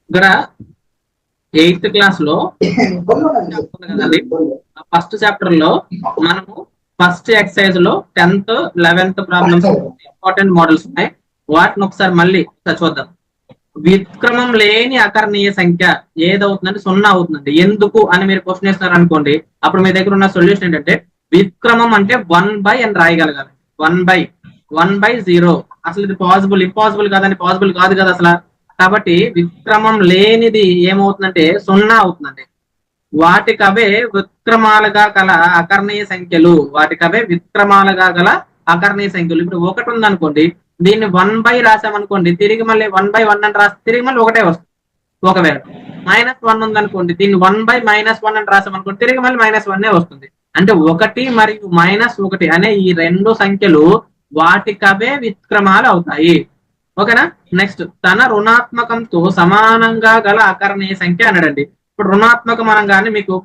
ఇక్కడ 8th class లో కదండి, ఫస్ట్ చాప్టర్ లో మనము ఫస్ట్ ఎక్సర్సైజ్ లో 10th 11th problems important models ఉన్నాయి. వాటిని ఒకసారి మళ్ళీ చూద్దాం. విక్రమం లేని అకర్ణీయ సంఖ్య ఏదవుతుందంటే 0 అవుతుందండి. ఎందుకు అని మీరు క్వశ్చన్ వేస్తున్నారు అనుకోండి, అప్పుడు మీ దగ్గర ఉన్న సొల్యూషన్ ఏంటంటే విక్రమం అంటే 1/, అని రాయగలగాలి. 1/0. అసలు ఇది పాసిబుల్, ఇంపాసిబుల్ కాదని, పాసిబుల్ కాదు కదా అసలు. కాబట్టి విక్రమం లేనిది ఏమవుతుందంటే 0 అవుతుందండి. వాటికవే విక్రమాలుగా గల అకర్ణీయ సంఖ్యలు, అకర్ణీయ సంఖ్యలు. ఇప్పుడు 1 ఉందనుకోండి, దీన్ని 1/, రాసామనుకోండి, తిరిగి మళ్ళీ 1/1 అని రాస్తే తిరిగి మళ్ళీ 1 వస్తుంది. ఒకవేళ -1 ఉందనుకోండి, దీన్ని 1/-1 అని రాసామనుకోండి, తిరిగి మళ్ళీ -1 వస్తుంది. అంటే 1 మరియు -1 అనే ఈ రెండు సంఖ్యలు వాటికవే విక్రమాలు అవుతాయి. ఓకేనా. నెక్స్ట్, తన రుణాత్మకంతో సమానంగా గల అకర్ణీయ సంఖ్య అన్నాడండి. ఇప్పుడు రుణాత్మకం అనగానే మీకు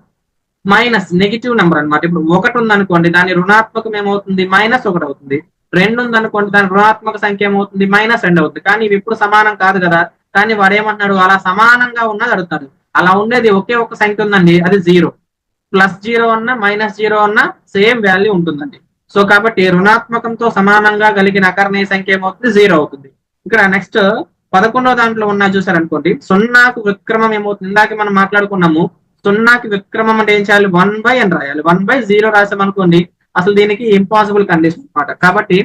నెగిటివ్ నెంబర్ అనమాట. ఇప్పుడు 1 ఉందనుకోండి, దాని రుణాత్మకం ఏమవుతుంది? -1 అవుతుంది. 2 ఉందనుకోండి, దాని రుణాత్మక సంఖ్య ఏమవుతుంది? -2 అవుతుంది. కానీ ఇవి ఇప్పుడు సమానం కాదు కదా. కానీ వాడు ఏమంటున్నాడు? అలా సమానంగా ఉన్నది అడుగుతాడు. అలా ఉండేది ఒకే ఒక సంఖ్య ఉందండి, అది 0. +0 అన్నా -0 అన్నా సేమ్ వాల్యూ ఉంటుందండి. సో కాబట్టి రుణాత్మకంతో సమానంగా కలిగిన అకర్ణీయ సంఖ్య ఏమవుతుంది? 0 అవుతుంది. ఇక్కడ నెక్స్ట్ 11వ దాంట్లో ఉన్నా చూసారనుకోండి, 0కు విక్రమం ఏమవుతుంది? ఇందాక మనం మాట్లాడుకున్నాము, 0కి విక్రమం అంటే ఏం చేయాలి? 1/, అని రాయాలి. 1/0 రాసామనుకోండి, అసలు దీనికి ఇంపాసిబుల్ కండిషన్ అనమాట. కాబట్టి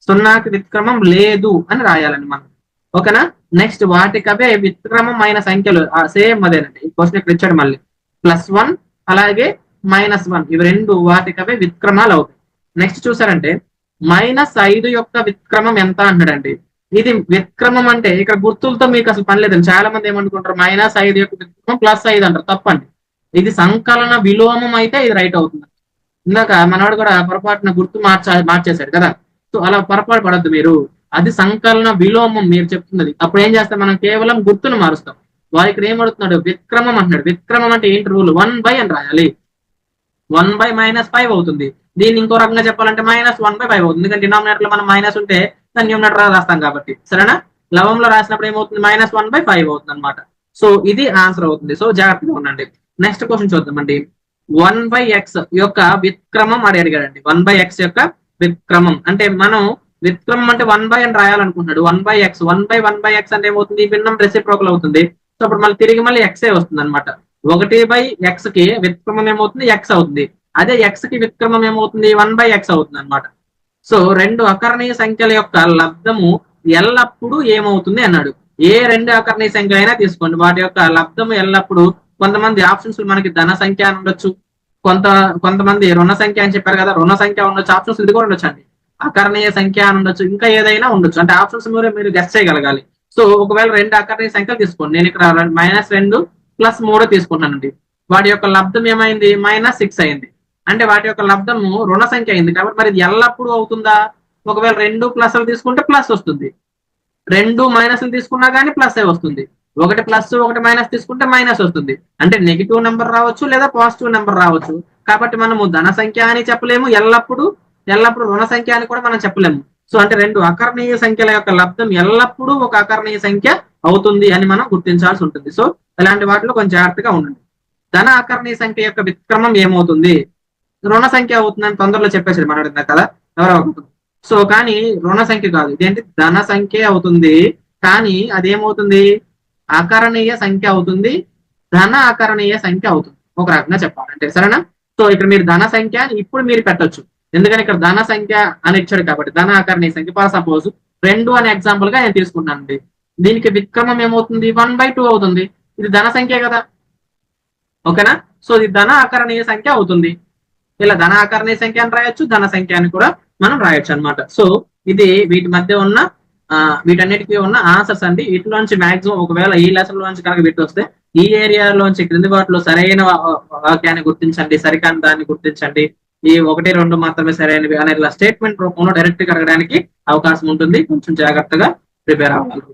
0కి విక్రమం లేదు అని రాయాలని మనం. ఓకేనా. నెక్స్ట్, వాటికవే విక్రమం అయిన సంఖ్యలు సేమ్ అదేనండి. ఈ క్వశ్చన్ ఇక్కడ ఇచ్చాడు మళ్ళీ. +1 అలాగే -1, ఇవి రెండు వాటికవే విక్రమాలు అవుతాయి. నెక్స్ట్ చూసారంటే -5 యొక్క విక్రమం ఎంత అంటాడండి. ఇది విక్రమం అంటే ఇక్కడ గుర్తులతో మీకు అసలు పని లేదండి. చాలా మంది ఏమనుకుంటారు, -5 యొక్క విక్రమం +5 అంటారు. తప్పండి. ఇది సంకలన విలోమం అయితే ఇది రైట్ అవుతుంది. ఇందాక మనవాడు కూడా పొరపాటున గుర్తు మార్చేశాడు కదా. సో అలా పొరపాటు పడద్దు మీరు. అది సంకలన విలోమం మీరు చెప్తున్నది. అప్పుడు ఏం చేస్తాం, మనం కేవలం గుర్తును మారుస్తాం. వాడు ఇక్కడ ఏమడుతున్నాడు? విక్రమం అంటున్నాడు. విక్రమం అంటే ఏంటి రూల్? 1/, అని రాయాలి. 1/-5 అవుతుంది. దీన్ని ఇంకో రకంగా చెప్పాలంటే -1/5 అవుతుంది. ఎందుకంటే డినామినేటర్ లో మనం మైనస్ ఉంటే దాన్ని న్యూమినేటర్ రాస్తాం కాబట్టి. సరేనా. లవంలో రాసినప్పుడు ఏమవుతుంది? -1/5 అవుతుంది అనమాట. సో ఇది ఆన్సర్ అవుతుంది. సో జాగ్రత్తగా ఉండండి. నెక్స్ట్ క్వశ్చన్ చూద్దామండి. 1/x యొక్క విక్రమం అని అడిగాడండి. 1/x యొక్క విక్రమం అంటే మనం విక్రమం అంటే 1/, అని రాయాలనుకుంటున్నాడు. 1/x 1/1/x అంటే ఏమవుతుంది? భిన్నం రెసిప్రోకల్ అవుతుంది. సో అప్పుడు మళ్ళీ తిరిగి మళ్ళీ ఎక్సే వస్తుంది అనమాట. 1/x కి విక్రమం ఏమవుతుంది? x అవుతుంది. అదే x కి విక్రమం ఏమవుతుంది? 1/x అవుతుంది అనమాట. సో రెండు అకర్ణీయ సంఖ్యల యొక్క లబ్ధము ఎల్లప్పుడూ ఏమవుతుంది అన్నాడు. ఏ రెండు అకర్ణీయ సంఖ్యలు అయినా తీసుకోండి, వాటి యొక్క లబ్ధము ఎల్లప్పుడూ, కొంతమంది ఆప్షన్స్ మనకి ధన సంఖ్య అని ఉండొచ్చు, కొంతమంది రుణ సంఖ్య అని చెప్పారు కదా, రుణ సంఖ్య ఉండొచ్చు. ఆప్షన్స్ ఇది కూడా ఉండొచ్చు అండి. అకర్ణీయ సంఖ్య అని ఉండొచ్చు, ఇంకా ఏదైనా ఉండొచ్చు. అంటే ఆప్షన్స్ మీరు గెస్ చేయగలగాలి. సో ఒకవేళ రెండు అకర్ణీయ సంఖ్యలు తీసుకోండి. నేను ఇక్కడ -2 + 3 తీసుకున్నానండి. వాటి యొక్క లబ్ధం ఏమైంది? -6 అయింది. అంటే వాటి యొక్క లబ్ధము రుణ సంఖ్య అయింది. కాబట్టి మరి ఇది ఎల్లప్పుడూ అవుతుందా? ఒకవేళ 2 ప్లస్లు తీసుకుంటే ప్లస్ వస్తుంది, 2 మైనస్లు తీసుకున్నా కానీ ప్లస్ వస్తుంది. 1 ప్లస్ 1 మైనస్ తీసుకుంటే మైనస్ వస్తుంది. అంటే నెగిటివ్ నెంబర్ రావచ్చు లేదా పాజిటివ్ నెంబర్ రావచ్చు. కాబట్టి మనము ధన సంఖ్య అని చెప్పలేము, ఎల్లప్పుడూ రుణ సంఖ్య అని కూడా మనం చెప్పలేము. సో అంటే రెండు అకర్ణీయ సంఖ్యల యొక్క లబ్ధం ఎల్లప్పుడూ ఒక అకర్ణీయ సంఖ్య అవుతుంది అని మనం గుర్తించాల్సి ఉంటుంది. సో ఇలాంటి వాటిలో కొంచెం జాగ్రత్తగా ఉండండి. ధన అకర్ణీయ సంఖ్య యొక్క విక్రమం ఏమవుతుంది? రుణ సంఖ్య అవుతుందని తొందరలో చెప్పేసాడు మనడు కదా ఎవరో. సో కానీ రుణ సంఖ్య కాదు, ఇదేంటి? ధన సంఖ్య అవుతుంది. కానీ అదేమవుతుంది? అకరణీయ సంఖ్య అవుతుంది, ధన అకరణీయ సంఖ్య అవుతుంది, ఒక రకంగా చెప్పాలంటే. సరేనా. సో ఇక్కడ మీరు ధన సంఖ్య ఇప్పుడు మీరు పెట్టొచ్చు, ఎందుకని ఇక్కడ ధన సంఖ్య అని ఇచ్చాడు కాబట్టి. ధన అకరణీయ సంఖ్య ఫర్ సపోజ్ 2 అనే ఎగ్జాంపుల్ గా నేను తీసుకున్నానండి. దీనికి విక్రమం ఏమవుతుంది? 1/2 అవుతుంది. ఇది ధన సంఖ్య కదా. ఓకేనా. సో ఇది ధన అకరణీయ సంఖ్య అవుతుంది. ఇలా ధన అకరణీయ సంఖ్య అని రాయొచ్చు, ధన సంఖ్య అని కూడా మనం రాయొచ్చు అనమాట. సో ఇది వీటి మధ్య ఉన్న వీటన్నిటికీ ఉన్న ఆన్సర్స్ అండి. వీటిలోంచి మాక్సిమం ఒకవేళ ఈ లెసన్ లోంచి కనుక వీటి వస్తే ఈ ఏరియాలోంచి క్రింది వాటిలో సరైన వాక్యాన్ని గుర్తించండి, సరికాని దాన్ని గుర్తించండి, ఈ 1, 2 మాత్రమే సరైనవి అనే స్టేట్మెంట్ రూపంలో డైరెక్ట్ గా అడగడానికి అవకాశం ఉంటుంది. కొంచెం జాగ్రత్తగా ప్రిపేర్ అవ్వాలి.